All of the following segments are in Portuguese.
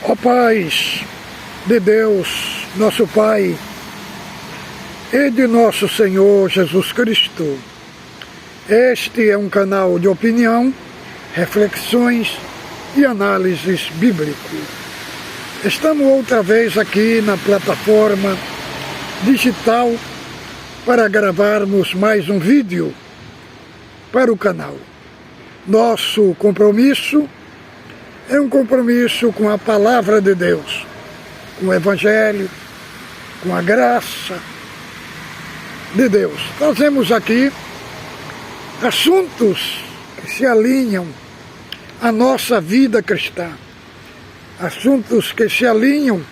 Ó paz de Deus, nosso Pai, e de nosso Senhor Jesus Cristo. Este é um canal de opinião, reflexões e análises bíblicas. Estamos outra vez aqui na plataforma digital para gravarmos mais um vídeo para o canal. Nosso compromisso é um compromisso com a palavra de Deus, com o Evangelho, com a graça de Deus. Trazemos aqui assuntos que se alinham à nossa vida cristã, assuntos que se alinham,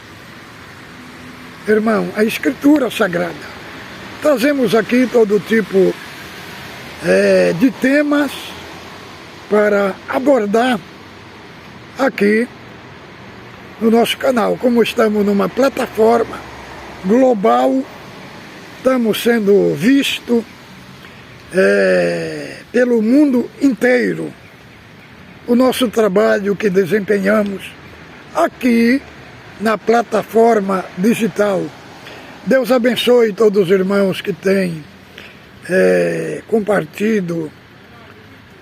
irmão, à Escritura Sagrada. Trazemos aqui todo tipo de temas para abordar aqui no nosso canal. Como estamos numa plataforma global, estamos sendo vistos pelo mundo inteiro. O nosso trabalho que desempenhamos aqui na plataforma digital. Deus abençoe todos os irmãos que têm compartilhado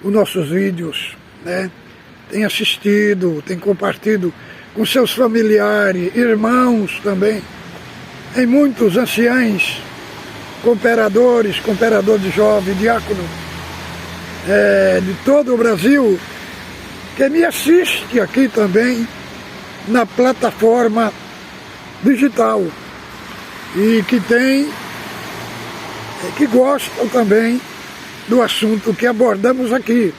os nossos vídeos, né? Tem assistido, tem compartilhado com seus familiares, irmãos também. Tem muitos anciães, cooperador de jovem, diácono, de todo o Brasil, que me assiste aqui também na plataforma digital e que gostam também do assunto que abordamos aqui.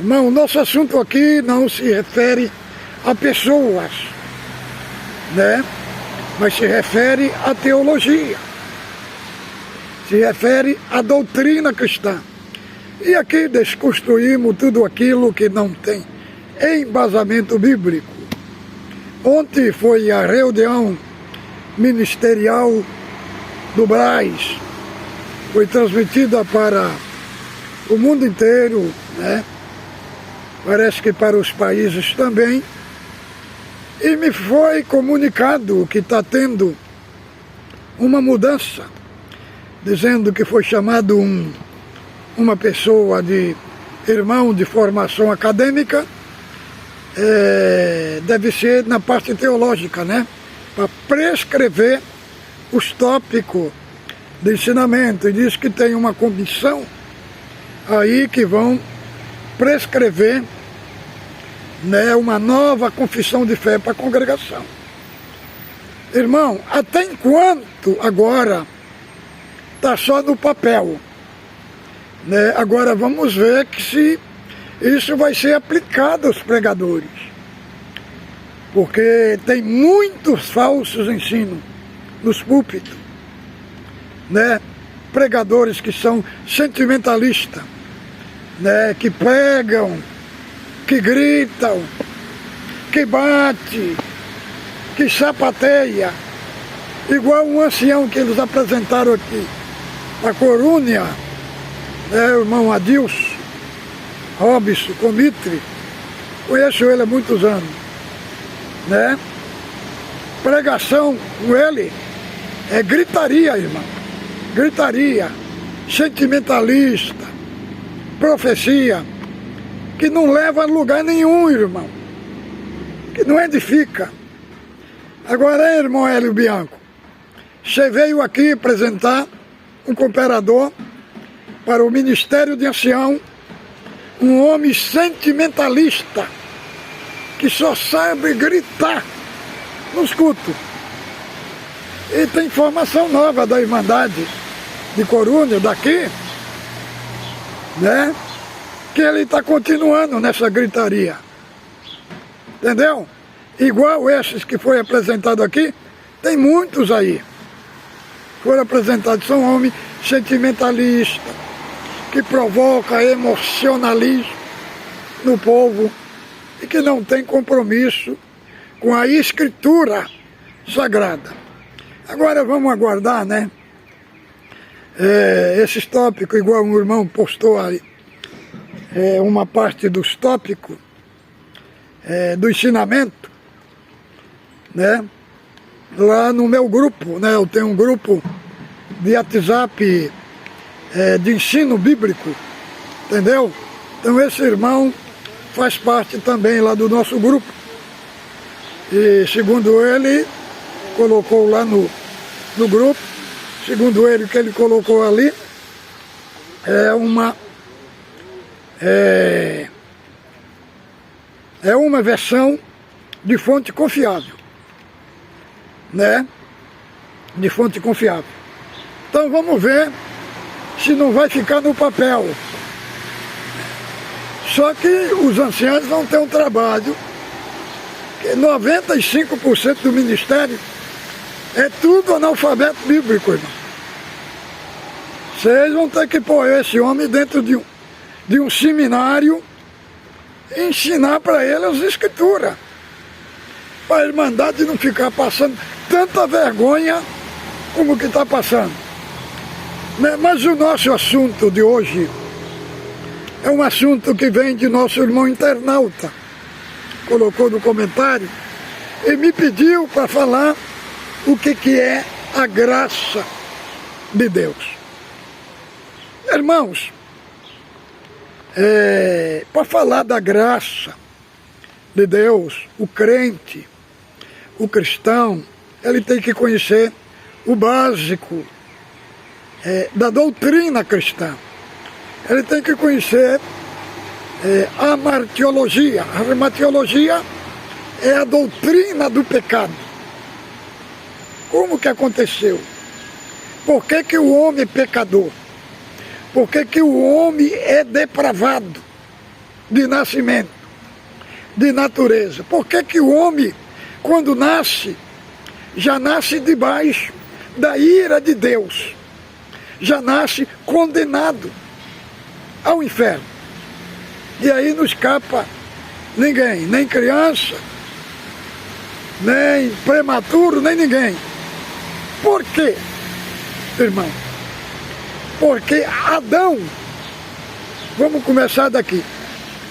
Irmão, o nosso assunto aqui não se refere a pessoas, né? Mas se refere à teologia, se refere à doutrina cristã. E aqui desconstruímos tudo aquilo que não tem embasamento bíblico. Ontem foi a reunião ministerial do Braz, foi transmitida para o mundo inteiro, né? Parece que para os países também, e me foi comunicado que está tendo uma mudança, dizendo que foi chamado uma pessoa de irmão de formação acadêmica, deve ser na parte teológica, né? Para prescrever os tópicos de ensinamento, e diz que tem uma comissão aí que vão prescrever, né, uma nova confissão de fé para a congregação. Irmão, até enquanto agora está só no papel, né? Agora vamos ver que se isso vai ser aplicado aos pregadores, porque tem muitos falsos ensinos nos púlpitos, né? Pregadores que são sentimentalistas, né? Que pregam, que gritam, que bate, que sapateia, igual um ancião que eles apresentaram aqui, a Corúnia, né, o irmão Adilson Robson Comitre, conheço ele há muitos anos, né? Pregação com ele é gritaria, irmão, gritaria, sentimentalista, profecia, que não leva a lugar nenhum, irmão, que não edifica. Agora, irmão Hélio Bianco, você veio aqui apresentar um cooperador para o Ministério de Ancião, um homem sentimentalista, que só sabe gritar nos cultos. E tem informação nova da Irmandade de Corúnia, daqui, né? Que ele está continuando nessa gritaria, entendeu? Igual esses que foi apresentado aqui, tem muitos aí, foram apresentados, são homens sentimentalistas, que provoca emocionalismo no povo e que não tem compromisso com a Escritura Sagrada. Agora vamos aguardar, né? Esses tópicos, igual um irmão postou aí, uma parte dos tópicos do ensinamento, né? Lá no meu grupo, né? Eu tenho um grupo de WhatsApp de ensino bíblico, entendeu? Então esse irmão faz parte também lá do nosso grupo. E segundo ele, colocou lá no grupo, segundo ele, o que ele colocou ali é uma versão de fonte confiável, né? De fonte confiável. Então vamos ver se não vai ficar no papel. Só que os anciãos vão ter um trabalho, que 95% do ministério é tudo analfabeto bíblico, irmão. Vocês vão ter que pôr esse homem dentro de um seminário e ensinar para ele as escrituras. Para a Irmandade não ficar passando tanta vergonha como que está passando. Mas o nosso assunto de hoje é um assunto que vem de nosso irmão internauta. Colocou no comentário e me pediu para falar o que é a graça de Deus. Irmãos, para falar da graça de Deus, o crente, o cristão, ele tem que conhecer o básico da doutrina cristã. Ele tem que conhecer a martiologia. A martiologia é a doutrina do pecado. Como que aconteceu? Por que o homem é pecador? Por que o homem é depravado de nascimento, de natureza? Por que o homem, quando nasce, já nasce debaixo da ira de Deus? Já nasce condenado ao inferno. E aí não escapa ninguém, nem criança, nem prematuro, nem ninguém. Por quê, irmão? Porque Adão, vamos começar daqui.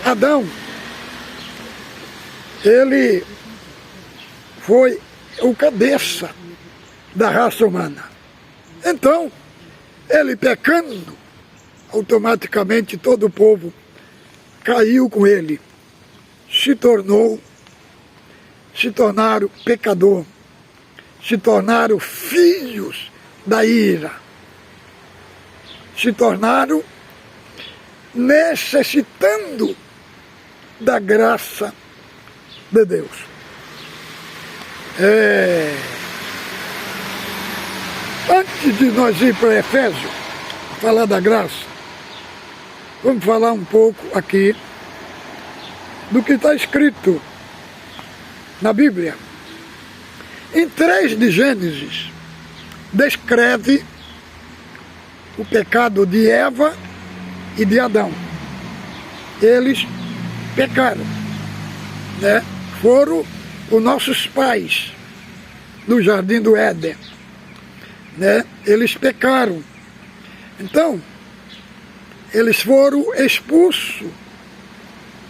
Adão, ele foi o cabeça da raça humana. Então, ele pecando, automaticamente todo o povo caiu com ele, se tornaram pecador, se tornaram filhos da ira, se tornaram necessitando da graça de Deus. Antes de nós ir para Efésios, falar da graça, vamos falar um pouco aqui do que está escrito na Bíblia. Em 3 de Gênesis, descreve o pecado de Eva e de Adão. Eles pecaram, né? Foram os nossos pais no Jardim do Éden, né? Eles pecaram. Então, eles foram expulsos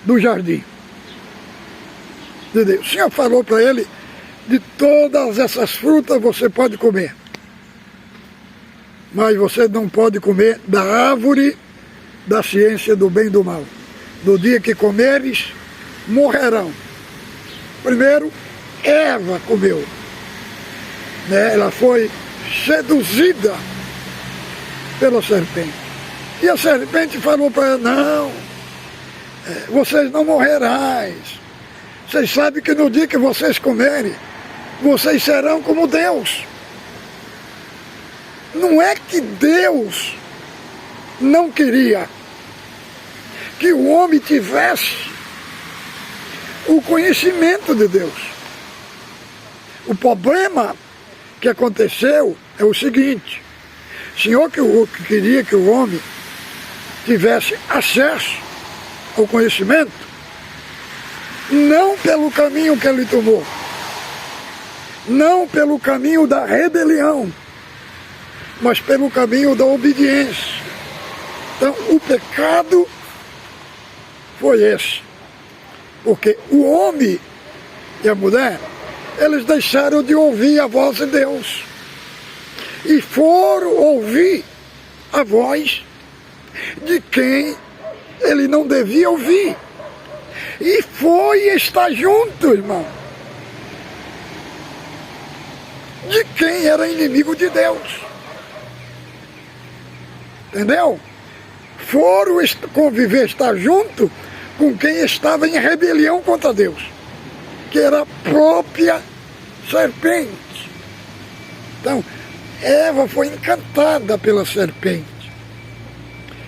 do jardim de Deus. O Senhor falou para ele, de todas essas frutas você pode comer, mas você não pode comer da árvore da ciência do bem e do mal. No dia que comeres, morrerão. Primeiro, Eva comeu, né? Ela foi seduzida pela serpente. E a serpente falou para ela, não, vocês não morrerão. Vocês sabem que no dia que vocês comerem, vocês serão como Deus. Não é que Deus não queria que o homem tivesse o conhecimento de Deus. O problema que aconteceu é o seguinte: o Senhor que queria que o homem tivesse acesso ao conhecimento, não pelo caminho que ele tomou, não pelo caminho da rebelião, mas pelo caminho da obediência. Então o pecado foi esse, porque o homem e a mulher eles deixaram de ouvir a voz de Deus e foram ouvir a voz de quem ele não devia ouvir. E foi estar junto, irmão, de quem era inimigo de Deus. Entendeu? Foram conviver, estar junto com quem estava em rebelião contra Deus, que era a própria serpente. Então, Eva foi encantada pela serpente.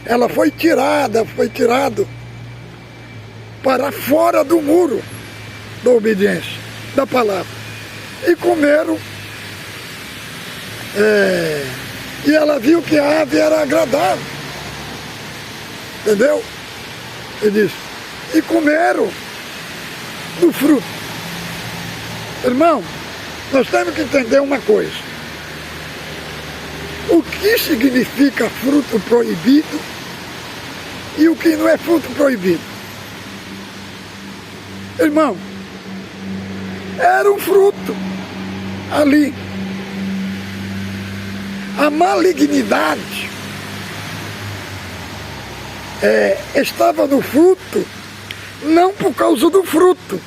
Ela foi tirado para fora do muro da obediência, da palavra. E comeram. E ela viu que a ave era agradável. Entendeu? Ele disse, e comeram do fruto. Irmão, nós temos que entender uma coisa. O que significa fruto proibido e o que não é fruto proibido? Irmão, era um fruto ali. A malignidade estava no fruto, não por causa do fruto,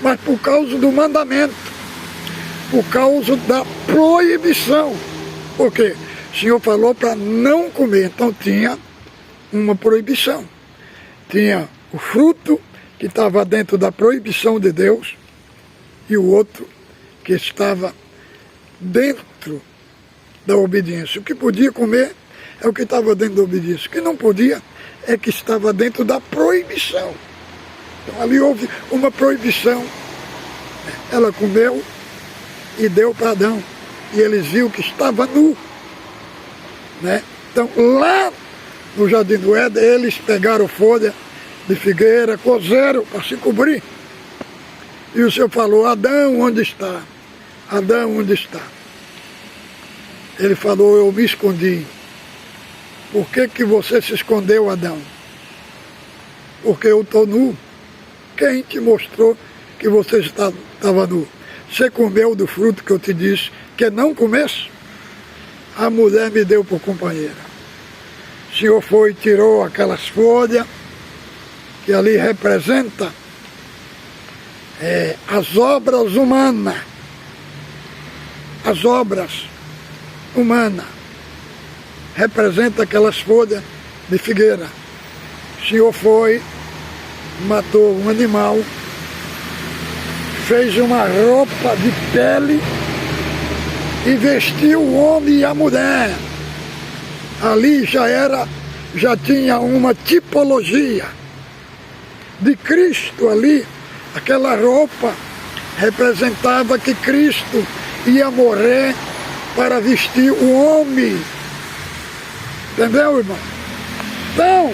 mas por causa do mandamento, por causa da proibição. Porque o Senhor falou para não comer, então tinha uma proibição. Tinha o fruto que estava dentro da proibição de Deus e o outro que estava dentro da obediência. O que podia comer é o que estava dentro da obediência. O que não podia é que estava dentro da proibição. Então ali houve uma proibição. Ela comeu e deu para Adão. E eles viram que estava nu. Né? Então lá no Jardim do Éden, eles pegaram folha de figueira, cozeram para se cobrir. E o Senhor falou, Adão, onde está? Adão, onde está? Ele falou, eu me escondi. Por que você se escondeu, Adão? Porque eu estou nu. Quem te mostrou que você estava nu? Você comeu do fruto que eu te disse que não comesse? A mulher me deu por companheira. O Senhor foi e tirou aquelas folhas que ali representa as obras humanas. As obras humanas. Representa aquelas folhas de figueira. O Senhor foi, matou um animal, fez uma roupa de pele e vestiu o homem e a mulher. Ali já tinha uma tipologia de Cristo ali. Aquela roupa representava que Cristo ia morrer para vestir o homem. Entendeu, irmão? Então,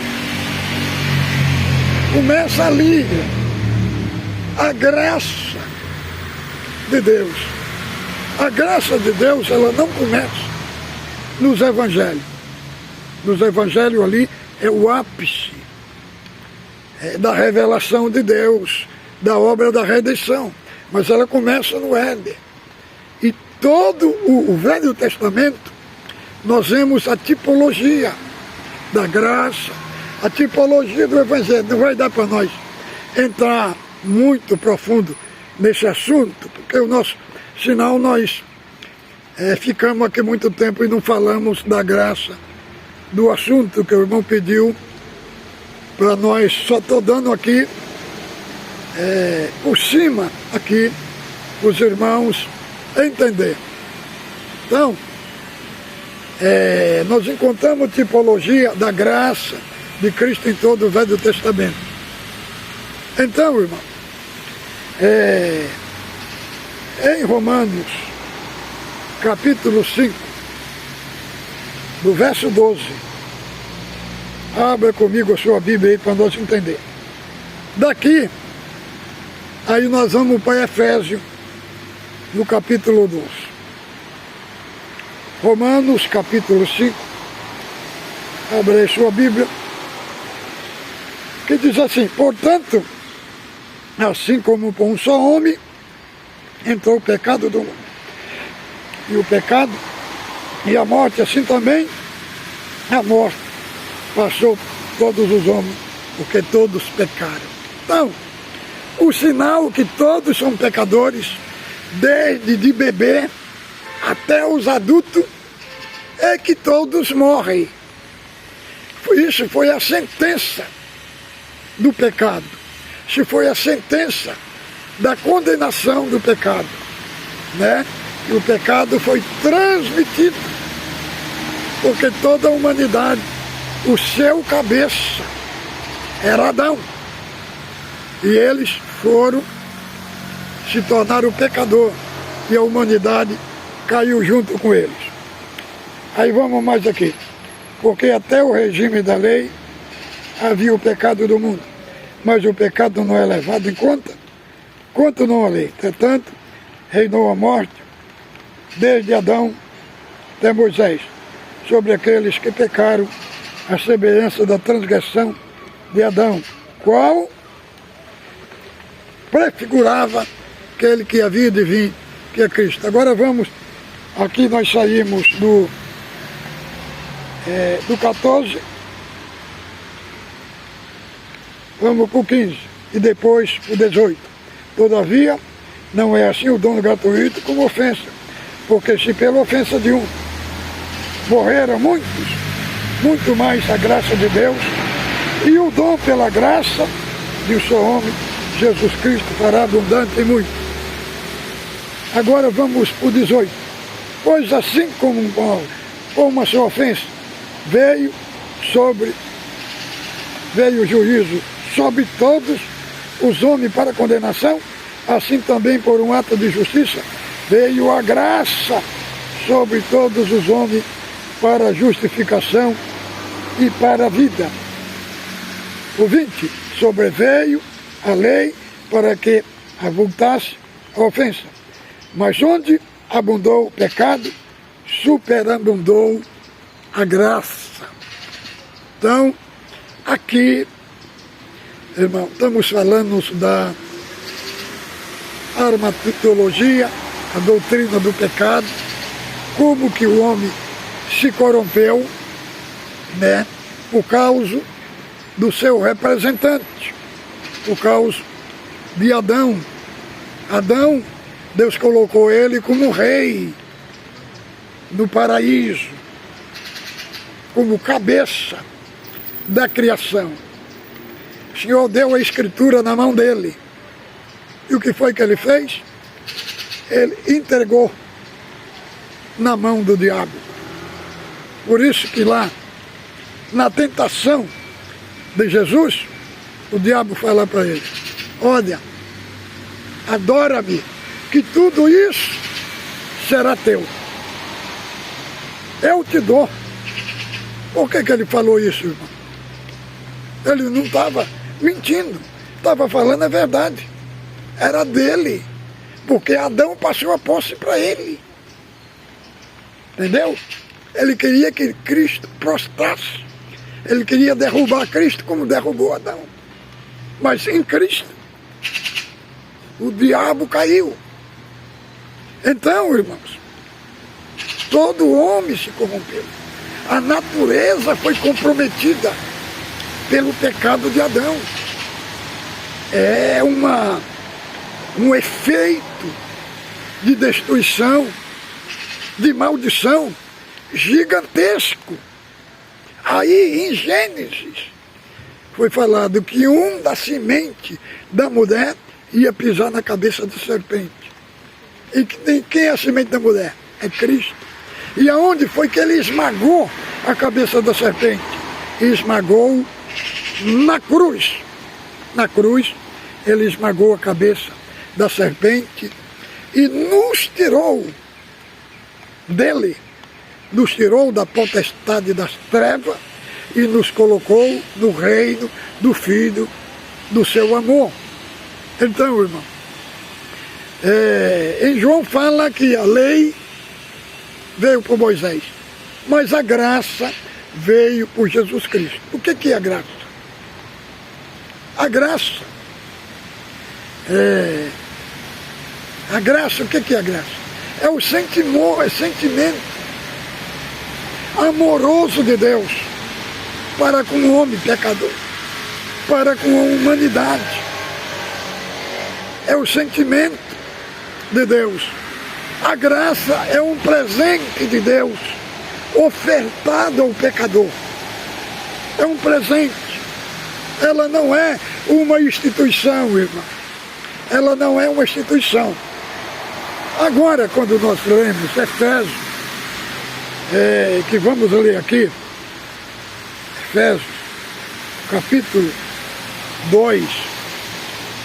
começa ali a graça de Deus. A graça de Deus, ela não começa nos evangelhos. Nos evangelhos ali é o ápice da revelação de Deus, da obra da redenção. Mas ela começa no Éden. E todo o Velho Testamento, nós vemos a tipologia da graça, a tipologia do Evangelho. Não vai dar para nós entrar muito profundo nesse assunto, porque senão nós ficamos aqui muito tempo e não falamos da graça, do assunto que o irmão pediu para nós. Só estou dando aqui, por cima, aqui, os irmãos entender. Então, nós encontramos tipologia da graça de Cristo em todo o Velho Testamento. Então, irmão, em Romanos, capítulo 5, do verso 12, abra comigo a sua Bíblia aí para nós entender. Daqui, aí nós vamos para Efésios, no capítulo 12. Romanos, capítulo 5, abra aí sua Bíblia, que diz assim, portanto, assim como por um só homem, entrou o pecado do mundo. E o pecado e a morte, assim também, a morte passou todos os homens, porque todos pecaram. Então, o sinal que todos são pecadores, desde de bebê até os adultos, é que todos morrem. Isso foi a sentença do pecado. Isso foi a sentença da condenação do pecado, né? E o pecado foi transmitido, porque toda a humanidade, o seu cabeça era Adão. E eles se tornaram pecador, e a humanidade caiu junto com eles. Aí vamos mais aqui. Porque até o regime da lei havia o pecado do mundo, mas o pecado não é levado em conta, quanto não a lei. Entretanto, reinou a morte, desde Adão até Moisés, sobre aqueles que pecaram, a semelhança da transgressão de Adão, qual prefigurava aquele que havia de vir, que é Cristo. Agora vamos, aqui nós saímos do 14, vamos para o 15 e depois o 18. Todavia, não é assim o dom gratuito como ofensa, porque se pela ofensa de um morreram muitos, muito mais a graça de Deus, e o dom pela graça de um só homem, Jesus Cristo, fará abundante e muito. Agora vamos para o 18. Pois assim como uma só ofensa veio o juízo sobre todos os homens para condenação, assim também por um ato de justiça veio a graça sobre todos os homens para justificação e para a vida. O 20, sobreveio a lei para que avultasse a ofensa, mas onde abundou o pecado, superabundou a graça. Então, aqui, irmão, estamos falando da armatologia, a doutrina do pecado, como que o homem se corrompeu, né, por causa do seu representante, por causa de Adão. Adão, Deus colocou ele como rei no paraíso, como cabeça da criação. O Senhor deu a escritura na mão dele. E o que foi que ele fez? Ele entregou na mão do diabo. Por isso que lá, na tentação de Jesus, o diabo fala para ele: olha, adora-me, que tudo isso será teu. Eu te dou. Por que ele falou isso, irmão? Ele não estava mentindo, estava falando a verdade. Era dele, porque Adão passou a posse para ele. Entendeu? Ele queria que Cristo prostrasse. Ele queria derrubar Cristo como derrubou Adão. Mas em Cristo, o diabo caiu. Então, irmãos, todo homem se corrompeu. A natureza foi comprometida pelo pecado de Adão. É um efeito de destruição, de maldição gigantesco. Aí em Gênesis foi falado que da semente da mulher ia pisar na cabeça da serpente. E quem é a semente da mulher? É Cristo. E aonde foi que ele esmagou a cabeça da serpente? Esmagou na cruz. Na cruz ele esmagou a cabeça da serpente e nos tirou dele, nos tirou da potestade das trevas e nos colocou no reino do Filho do seu amor. Então, irmão, em João fala que a lei veio por Moisés, mas a graça veio por Jesus Cristo. O que é a graça? A graça A graça, o que é a graça? É o sentimento amoroso de Deus para com o homem pecador, para com a humanidade. É o sentimento de Deus. A graça é um presente de Deus ofertado ao pecador. É um presente. Ela não é uma instituição, irmão. Ela não é uma instituição. Agora, quando nós lemos Efésios, que vamos ler aqui, Efésios, capítulo 2,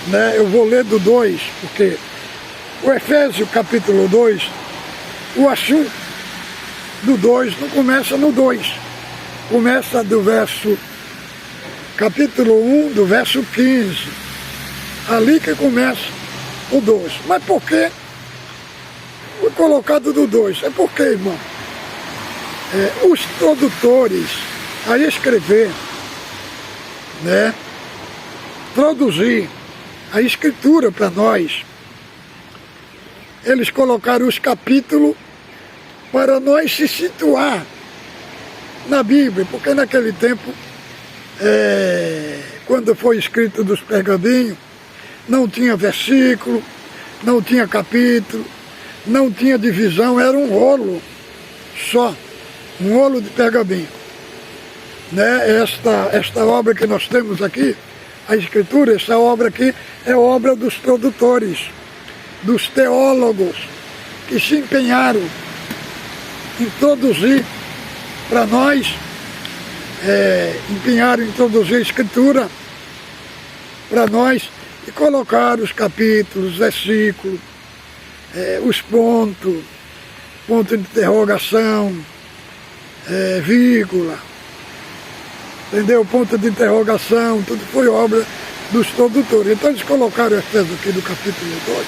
né? Eu vou ler do 2, porque o Efésios capítulo 2, o assunto do 2 não começa no 2, começa do verso, capítulo 1, do verso 15, ali que começa o 2. Mas por que foi colocado do 2? É porque, irmão, os tradutores a escrever, né, traduzir a escritura para nós, eles colocaram os capítulos para nós se situar na Bíblia, porque naquele tempo, quando foi escrito dos pergaminhos, não tinha versículo, não tinha capítulo, não tinha divisão, era um rolo só, um rolo de pergaminho. Né? Esta obra que nós temos aqui, a Escritura, essa obra aqui é obra dos tradutores, dos teólogos que se empenharam em traduzir para nós, empenharam em traduzir a Escritura para nós e colocar os capítulos, versículos, os pontos, ponto de interrogação, vírgula, entendeu? Ponto de interrogação, tudo foi obra dos tradutores. Então eles colocaram o Efésios aqui do capítulo 2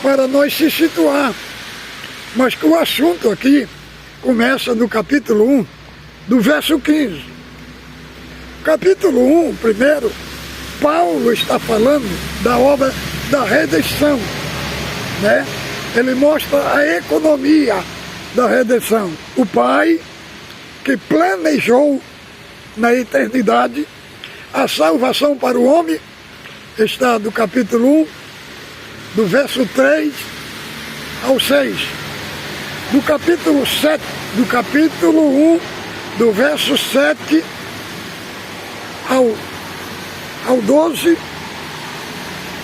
para nós se situar. Mas que o assunto aqui começa no capítulo 1, do verso 15. Capítulo 1, primeiro, Paulo está falando da obra da redenção, né? Ele mostra a economia da redenção. O Pai que planejou na eternidade a salvação para o homem, está do capítulo 1, do verso 3 ao 6. Do capítulo 7, do capítulo 1, do verso 7 ao 12,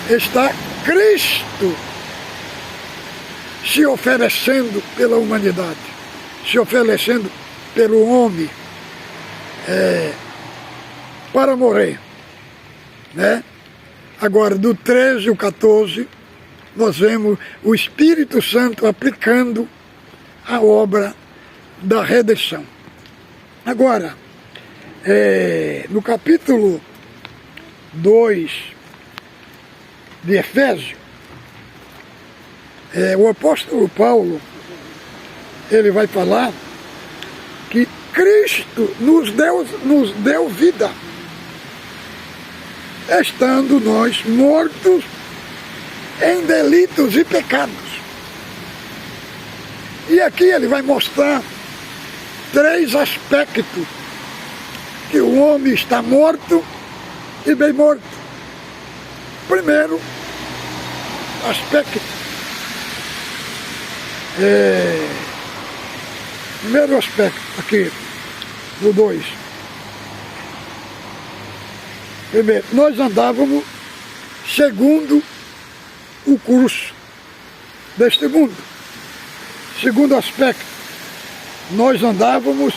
está Cristo se oferecendo pela humanidade, se oferecendo pelo homem, para morrer, né? Agora, do 13 ao 14, nós vemos o Espírito Santo aplicando a obra da redenção. Agora, no capítulo 2 de Efésios, o apóstolo Paulo, ele vai falar que Cristo nos deu vida, estando nós mortos em delitos e pecados. E aqui ele vai mostrar 3 aspectos que o homem está morto e bem morto. Primeiro aspecto, primeiro aspecto aqui do 2. Primeiro, nós andávamos segundo o curso deste mundo. Segundo aspecto, nós andávamos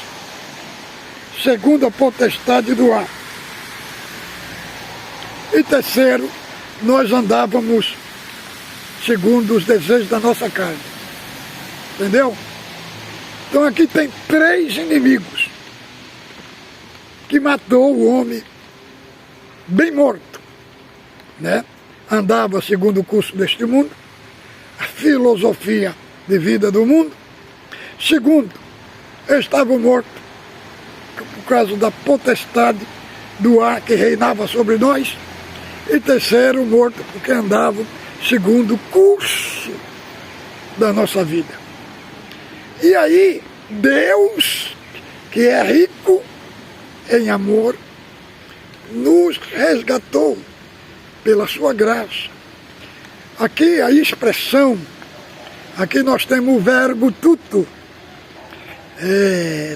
segundo a potestade do ar. E terceiro, nós andávamos segundo os desejos da nossa carne. Entendeu? Então aqui tem 3 inimigos que matou o homem bem morto, né? Andava segundo o curso deste mundo, a filosofia de vida do mundo. Segundo, estava morto por causa da potestade do ar que reinava sobre nós. E terceiro, morto porque andava segundo o curso da nossa vida. E aí, Deus, que é rico em amor, nos resgatou pela sua graça. Aqui a expressão, aqui nós temos o verbo tuto,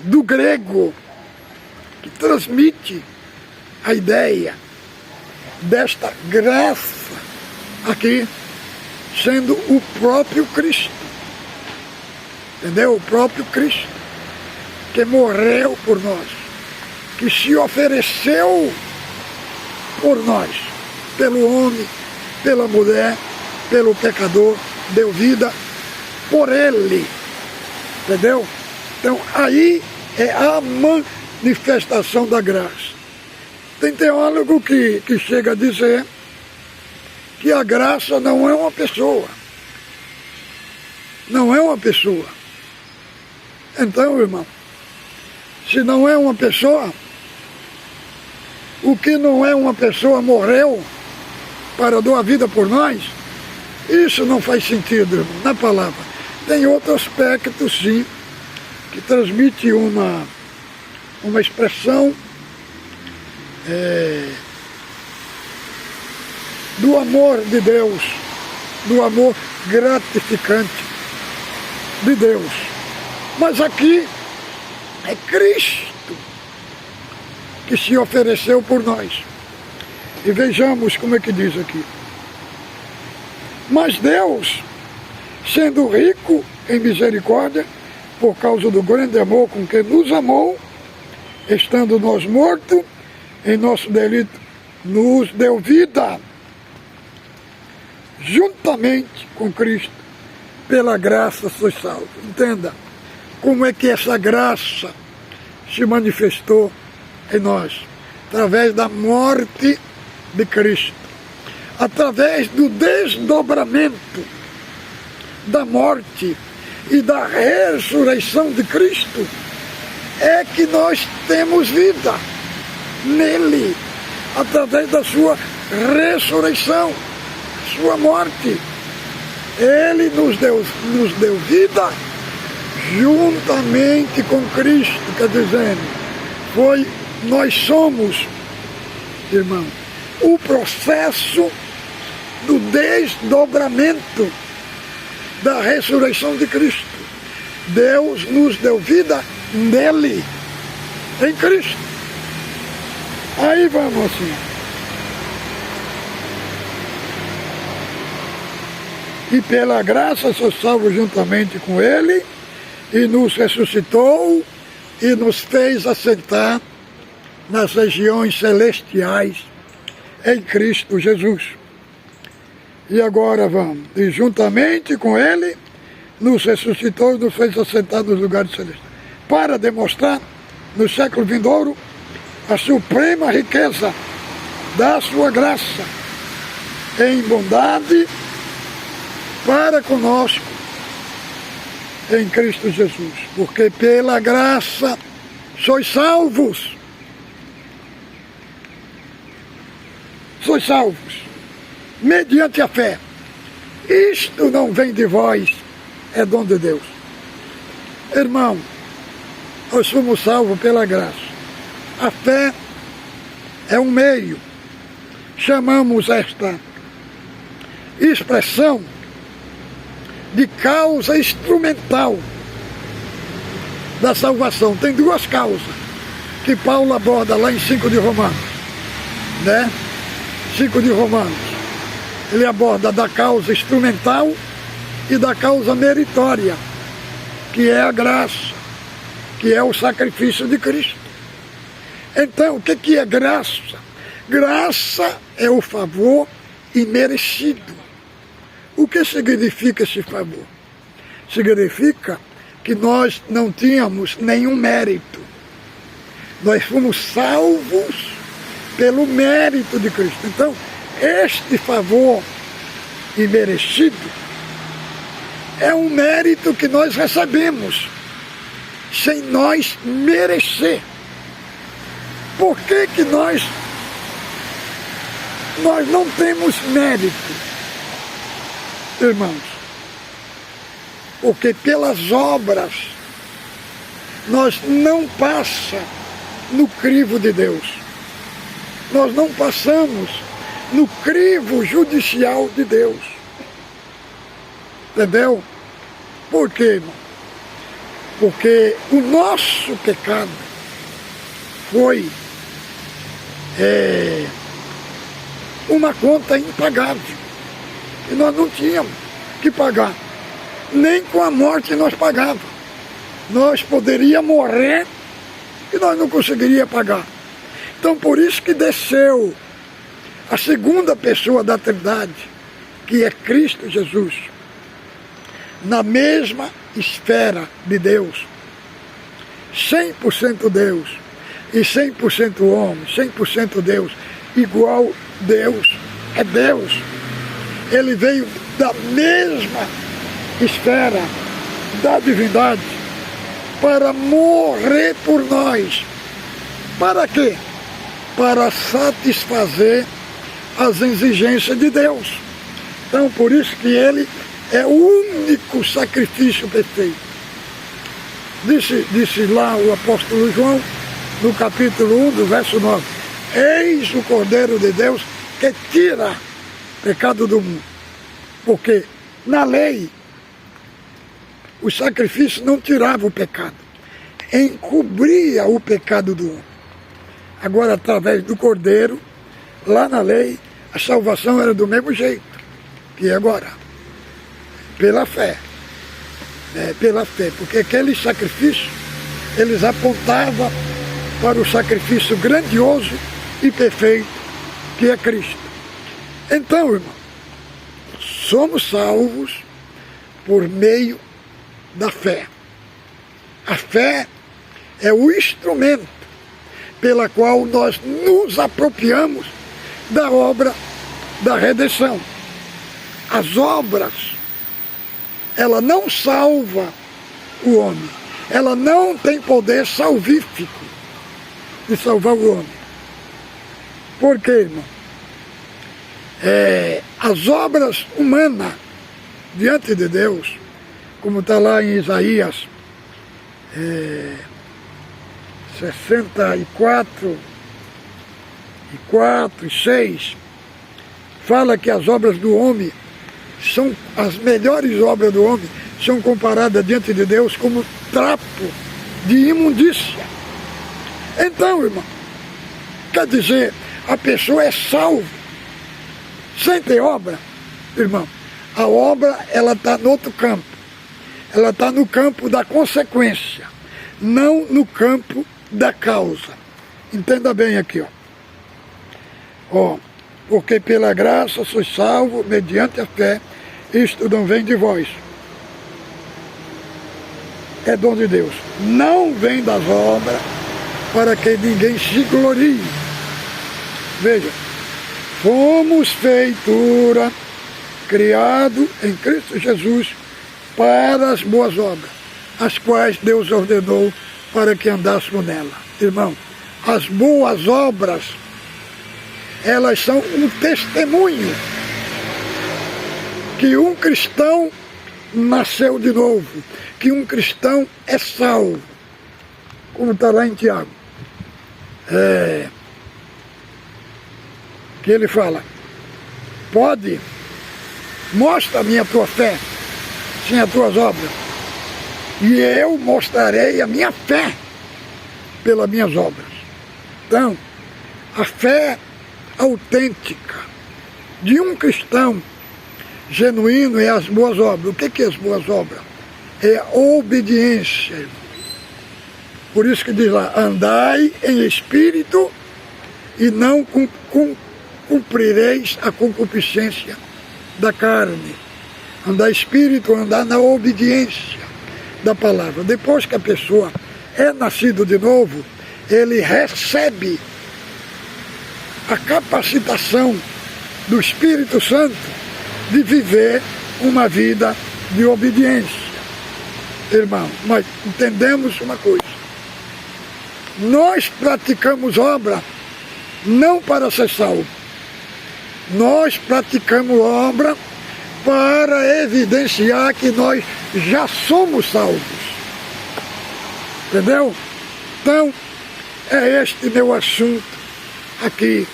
do grego, que transmite a ideia desta graça aqui, sendo o próprio Cristo. Entendeu? O próprio Cristo, que morreu por nós, que se ofereceu por nós, pelo homem, pela mulher, pelo pecador, deu vida por ele. Entendeu? Então aí é a manifestação da graça. Tem teólogo que chega a dizer que a graça não é uma pessoa. Não é uma pessoa. Então, irmão, se não é uma pessoa, o que não é uma pessoa morreu para dar a vida por nós, isso não faz sentido, irmão, na palavra. Tem outro aspecto, sim, que transmite uma expressão do amor de Deus, do amor gratificante de Deus. Mas aqui é Cristo que se ofereceu por nós. E vejamos como é que diz aqui. Mas Deus, sendo rico em misericórdia, por causa do grande amor com que nos amou, estando nós mortos em nosso delito, nos deu vida juntamente com Cristo. Pela graça sois salvos. Entenda como é que essa graça se manifestou em nós, através da morte de Cristo, através do desdobramento da morte e da ressurreição de Cristo, é que nós temos vida nele, através da sua ressurreição, sua morte. Ele nos deu vida juntamente com Cristo, quer dizer, nós somos, irmão, o processo do desdobramento da ressurreição de Cristo. Deus nos deu vida nele, em Cristo. Aí vamos assim. E pela graça sou salvo juntamente com ele, e nos ressuscitou e nos fez assentar nas regiões celestiais em Cristo Jesus. E agora vamos, e juntamente com ele nos ressuscitou e nos fez assentar nos lugares celestiais, para demonstrar no século vindouro a suprema riqueza da sua graça em bondade para conosco em Cristo Jesus, porque pela graça sois salvos. Sois salvos mediante a fé. Isto não vem de vós, é dom de Deus. Irmão, nós somos salvos pela graça. A fé é um meio. Chamamos esta expressão de causa instrumental da salvação. Tem duas causas que Paulo aborda lá em 5 de Romanos, né? 5 de Romanos. Ele aborda da causa instrumental e da causa meritória, que é a graça, que é o sacrifício de Cristo. Então, o que é graça? Graça é o favor imerecido. O que significa esse favor? Significa que nós não tínhamos nenhum mérito. Nós fomos salvos pelo mérito de Cristo. Então, este favor imerecido é um mérito que nós recebemos sem nós merecer. Por que nós não temos mérito? irmãos, porque pelas obras nós não passamos no crivo de Deus. Nós não passamos no crivo judicial de Deus. Entendeu? Por quê, irmão? Porque o nosso pecado foi uma conta impagável. E nós não tínhamos que pagar. Nem com a morte nós pagávamos. Nós poderíamos morrer e nós não conseguiríamos pagar. Então por isso que desceu a segunda pessoa da Trindade, que é Cristo Jesus, na mesma esfera de Deus, 100% Deus e 100% homem, 100% Deus, igual Deus, é Deus. Ele veio da mesma esfera da divindade para morrer por nós. Para quê? Para satisfazer as exigências de Deus. Então por isso que ele é o único sacrifício perfeito. Disse lá o apóstolo João, no capítulo 1, do verso 9, eis o Cordeiro de Deus que tira o pecado do mundo. Porque na lei, o sacrifício não tirava o pecado, encobria o pecado do homem. Agora, através do Cordeiro, lá na lei, a salvação era do mesmo jeito que agora, pela fé. Pela fé, porque aquele sacrifício, eles apontavam para o sacrifício grandioso e perfeito que é Cristo. Então, irmão, somos salvos por meio da fé. A fé é o instrumento pela qual nós nos apropriamos da obra da redenção. As obras, ela não salva o homem. Ela não tem poder salvífico de salvar o homem. Por quê, irmão? As obras humanas diante de Deus, como está lá em Isaías 64, 4 e 6, fala que as obras do homem são, as melhores obras do homem são comparadas diante de Deus como trapo de imundícia. Então, irmão, quer dizer, a pessoa é salva sem ter obra, irmão. A obra, ela está no outro campo. Ela está no campo da consequência, não no campo da causa. Entenda bem aqui, ó. Porque pela graça sois salvo mediante a fé, isto não vem de vós. É dom de Deus. Não vem das obras, para que ninguém se glorie. Veja, fomos feitura, criado em Cristo Jesus, para as boas obras, as quais Deus ordenou para que andássemos nela. Irmão, as boas obras, elas são um testemunho que um cristão nasceu de novo, que um cristão é salvo, como está lá em Tiago. Que ele fala, pode, mostra-me a tua fé, sem as tuas obras, e eu mostrarei a minha fé pelas minhas obras. Então, a fé autêntica de um cristão genuíno é as boas obras. O que é as boas obras? É a obediência, irmão. Por isso que diz lá, andai em espírito e não cumprireis a concupiscência da carne. Andar espírito, andar na obediência da palavra. Depois que a pessoa é nascido de novo, ele recebe a capacitação do Espírito Santo de viver uma vida de obediência. Irmão, nós entendemos uma coisa. Nós praticamos obra não para ser salvo. Nós praticamos obra para evidenciar que nós já somos salvos. Entendeu? Então, é este meu assunto aqui.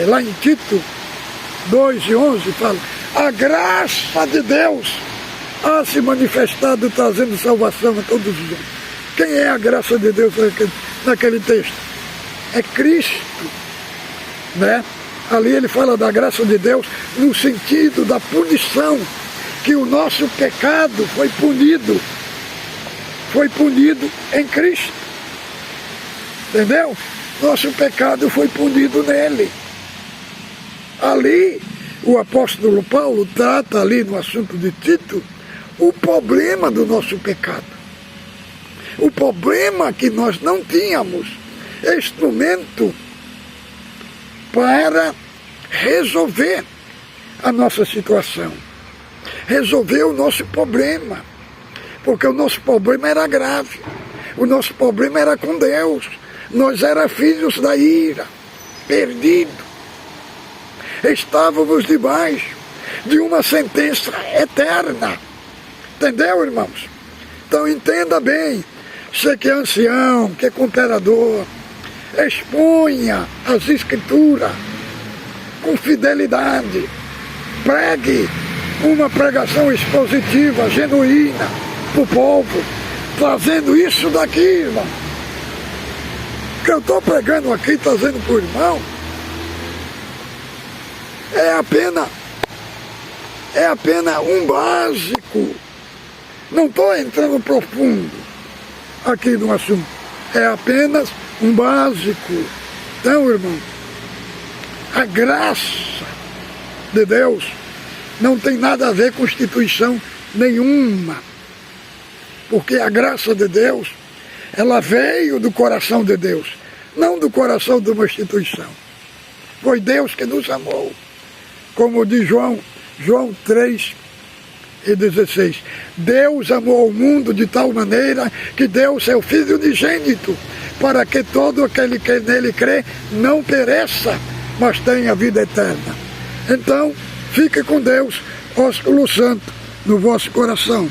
Lá em Tito 2:11 fala: a graça de Deus há se manifestado trazendo salvação a todos os homens. Quem é a graça de Deus naquele texto? É Cristo, né? Ali ele fala da graça de Deus no sentido da punição, que o nosso pecado foi punido em Cristo, entendeu? Nosso pecado foi punido nele. Ali o apóstolo Paulo trata ali no assunto de Tito o problema do nosso pecado, o problema que nós não tínhamos instrumento para resolver a nossa situação, resolver o nosso problema, porque o nosso problema era grave, o nosso problema era com Deus, nós éramos filhos da ira, perdidos, estávamos debaixo de uma sentença eterna, entendeu, irmãos? Então entenda bem, você que é ancião, que é cooperador, exponha as escrituras com fidelidade, pregue uma pregação expositiva, genuína, para o povo, trazendo isso daqui, irmão. O que eu estou pregando aqui, trazendo para o irmão, é apenas um básico. Não estou entrando profundo aqui no assunto, é apenas um básico. Então, irmão, a graça de Deus não tem nada a ver com instituição nenhuma, porque a graça de Deus, ela veio do coração de Deus, não do coração de uma instituição. Foi Deus que nos amou, como diz João 3:16. Deus amou o mundo de tal maneira que deu seu Filho unigênito, para que todo aquele que nele crê não pereça, mas tenha vida eterna. Então, fique com Deus, ósculo santo, no vosso coração.